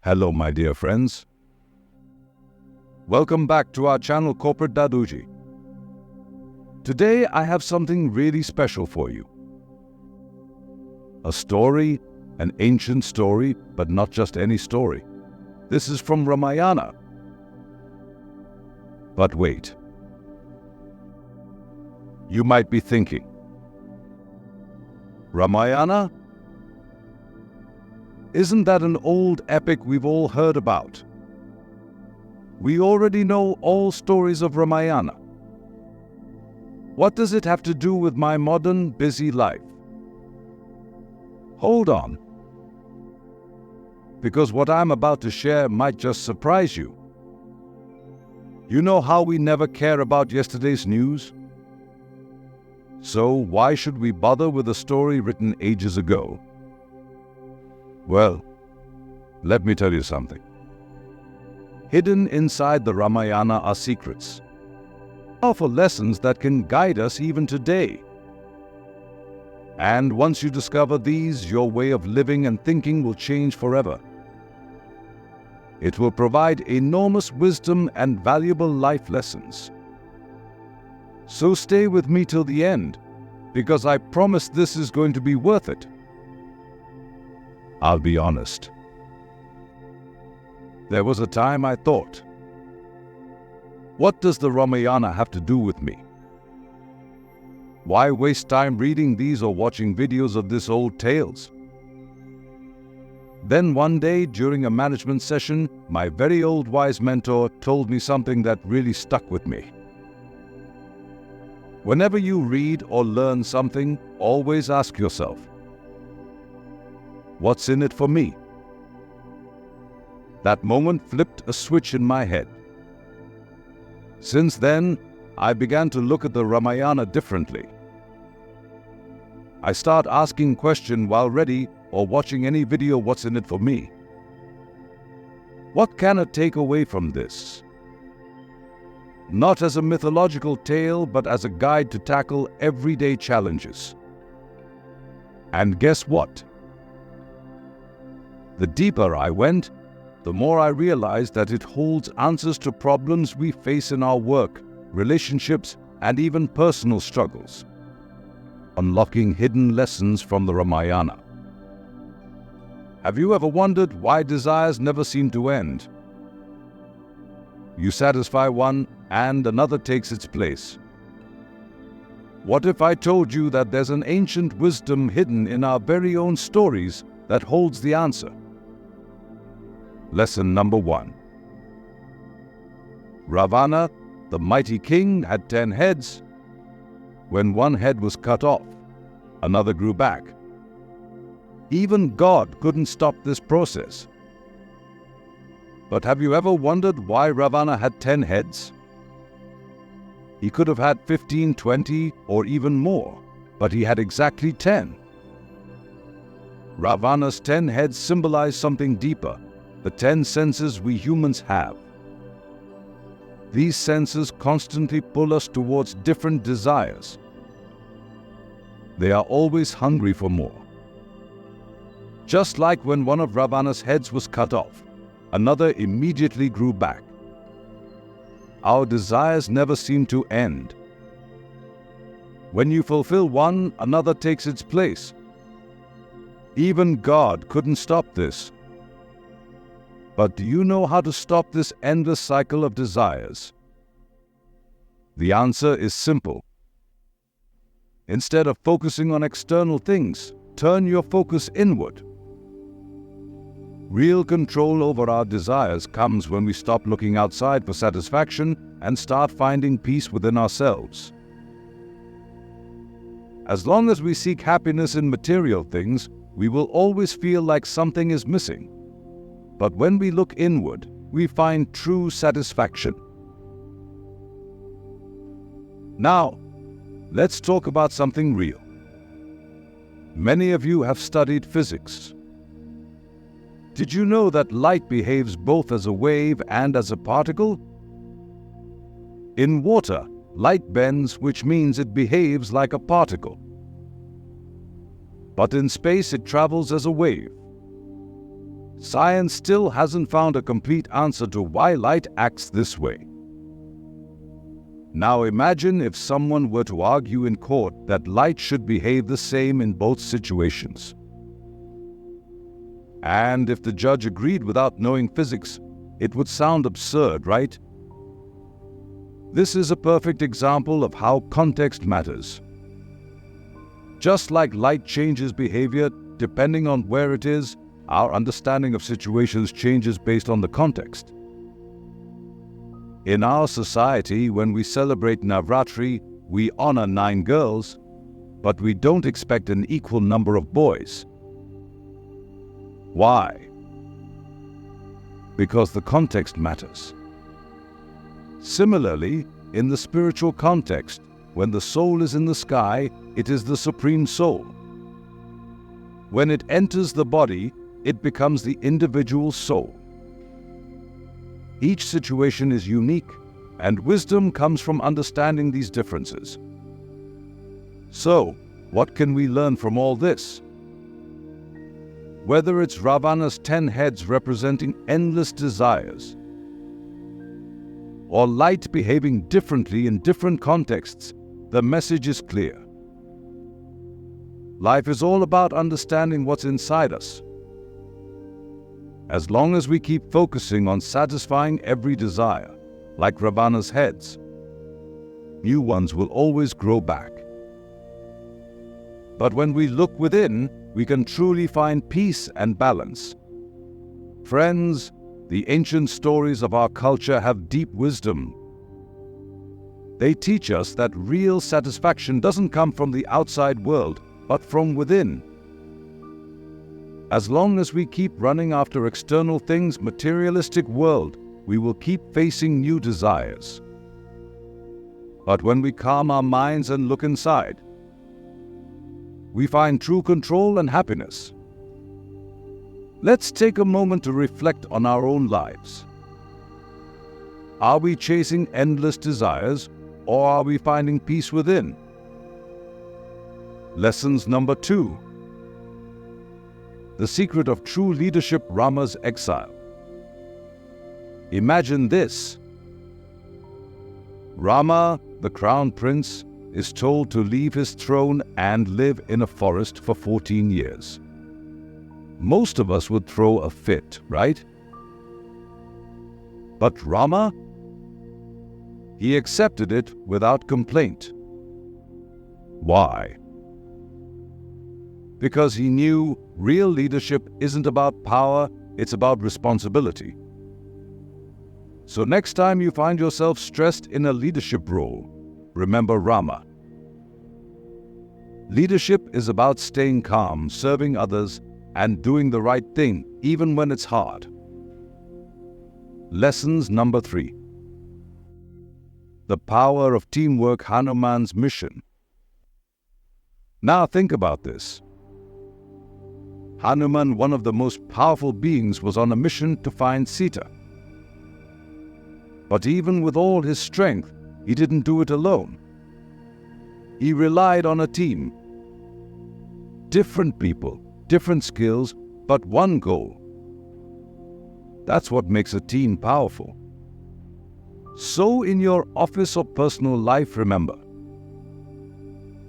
Hello, my dear friends. Welcome back to our channel Corporate Daduji. Today I have something really special for you. A story, an ancient story, but not just any story. This is from Ramayana. But wait. You might be thinking, Ramayana? Isn't that an old epic we've all heard about? We already know all stories of Ramayana. What does it have to do with my modern, busy life? Hold on. Because what I'm about to share might just surprise you. You know how we never care about yesterday's news? So why should we bother with a story written ages ago? Well, let me tell you something. Hidden inside the Ramayana are secrets, powerful lessons that can guide us even today. And once you discover these, your way of living and thinking will change forever. It will provide enormous wisdom and valuable life lessons. So stay with me till the end, because I promise this is going to be worth it. I'll be honest. There was a time I thought, what does the Ramayana have to do with me? Why waste time reading these or watching videos of these old tales? Then one day during a management session, my very old wise mentor told me something that really stuck with me. Whenever you read or learn something, always ask yourself, what's in it for me? That moment flipped a switch in my head. Since then, I began to look at the Ramayana differently. I start asking questions while ready or watching any video, what's in it for me? What can I take away from this? Not as a mythological tale, but as a guide to tackle everyday challenges. And guess what? The deeper I went, the more I realized that it holds answers to problems we face in our work, relationships, and even personal struggles. Unlocking hidden lessons from the Ramayana. Have you ever wondered why desires never seem to end? You satisfy one and another takes its place. What if I told you that there's an ancient wisdom hidden in our very own stories that holds the answer? Lesson number 1. Ravana, the mighty king, had 10 heads. When one head was cut off, another grew back. Even God couldn't stop this process. But have you ever wondered why Ravana had 10 heads? He could have had 15, 20, or even more, but he had exactly 10. Ravana's 10 heads symbolize something deeper. The 10 senses we humans have. These senses constantly pull us towards different desires. They are always hungry for more. Just like when one of Ravana's heads was cut off, another immediately grew back. Our desires never seem to end. When you fulfill one, another takes its place. Even God couldn't stop this. But do you know how to stop this endless cycle of desires? The answer is simple. Instead of focusing on external things, turn your focus inward. Real control over our desires comes when we stop looking outside for satisfaction and start finding peace within ourselves. As long as we seek happiness in material things, we will always feel like something is missing. But when we look inward, we find true satisfaction. Now, let's talk about something real. Many of you have studied physics. Did you know that light behaves both as a wave and as a particle? In water, light bends, which means it behaves like a particle. But in space, it travels as a wave. Science still hasn't found a complete answer to why light acts this way. Now imagine if someone were to argue in court that light should behave the same in both situations. And if the judge agreed without knowing physics, it would sound absurd, right? This is a perfect example of how context matters. Just like light changes behavior depending on where it is, our understanding of situations changes based on the context. In our society, when we celebrate Navratri, we honor 9 girls, but we don't expect an equal number of boys. Why? Because the context matters. Similarly, in the spiritual context, when the soul is in the sky, it is the supreme soul. When it enters the body, it becomes the individual soul. Each situation is unique, and wisdom comes from understanding these differences. So, what can we learn from all this? Whether it's Ravana's 10 heads representing endless desires, or light behaving differently in different contexts, the message is clear. Life is all about understanding what's inside us. As long as we keep focusing on satisfying every desire, like Ravana's heads, new ones will always grow back. But when we look within, we can truly find peace and balance. Friends, the ancient stories of our culture have deep wisdom. They teach us that real satisfaction doesn't come from the outside world, but from within. As long as we keep running after external things, materialistic world, we will keep facing new desires. But when we calm our minds and look inside, we find true control and happiness. Let's take a moment to reflect on our own lives. Are we chasing endless desires, or are we finding peace within? Lessons number 2. The secret of true leadership, Rama's exile. Imagine this. Rama, the crown prince, is told to leave his throne and live in a forest for 14 years. Most of us would throw a fit, right? But Rama? He accepted it without complaint. Why? Because he knew real leadership isn't about power, it's about responsibility. So next time you find yourself stressed in a leadership role, remember Rama. Leadership is about staying calm, serving others, and doing the right thing, even when it's hard. Lessons number 3. The power of teamwork, Hanuman's mission. Now think about this. Hanuman, one of the most powerful beings, was on a mission to find Sita. But even with all his strength, he didn't do it alone. He relied on a team. Different people, different skills, but one goal. That's what makes a team powerful. So in your office or personal life, remember,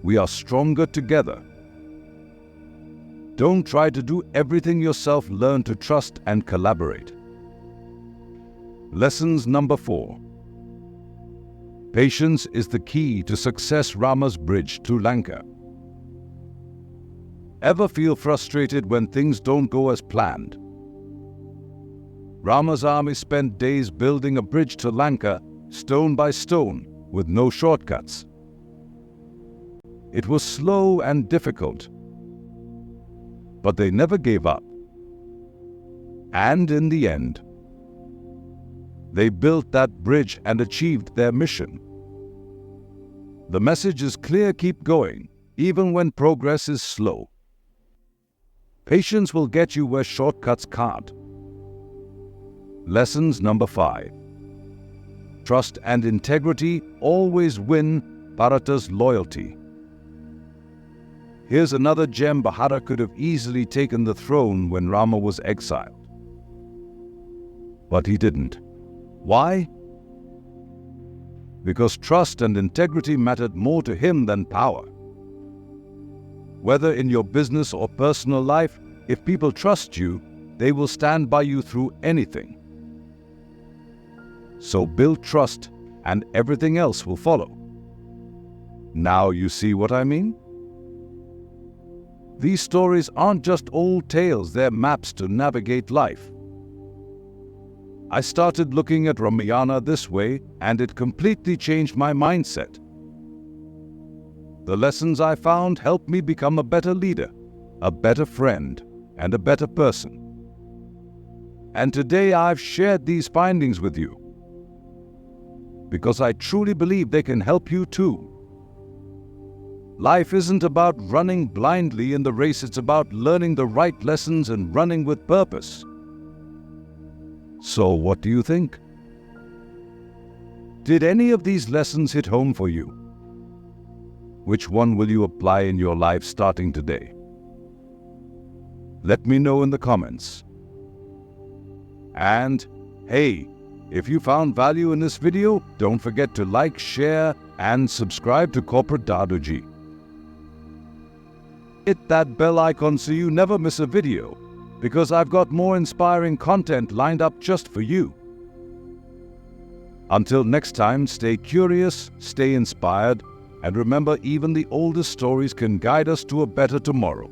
we are stronger together. Don't try to do everything yourself, learn to trust and collaborate. Lessons number 4. Patience is the key to success, Rama's bridge to Lanka. Ever feel frustrated when things don't go as planned? Rama's army spent days building a bridge to Lanka, stone by stone, with no shortcuts. It was slow and difficult, but they never gave up. And in the end, they built that bridge and achieved their mission. The message is clear: keep going, even when progress is slow. Patience will get you where shortcuts can't. Lessons number 5. Trust and integrity always win Bharata's loyalty. Here's another gem. Bharata could have easily taken the throne when Rama was exiled. But he didn't. Why? Because trust and integrity mattered more to him than power. Whether in your business or personal life, if people trust you, they will stand by you through anything. So build trust and everything else will follow. Now you see what I mean? These stories aren't just old tales, they're maps to navigate life. I started looking at Ramayana this way, and it completely changed my mindset. The lessons I found helped me become a better leader, a better friend, and a better person. And today I've shared these findings with you, because I truly believe they can help you too. Life isn't about running blindly in the race, it's about learning the right lessons and running with purpose. So what do you think? Did any of these lessons hit home for you? Which one will you apply in your life starting today? Let me know in the comments. And hey, if you found value in this video, don't forget to like, share, and subscribe to Corporate Daduji. Hit that bell icon so you never miss a video, because I've got more inspiring content lined up just for you. Until next time, stay curious, stay inspired, and remember, even the oldest stories can guide us to a better tomorrow.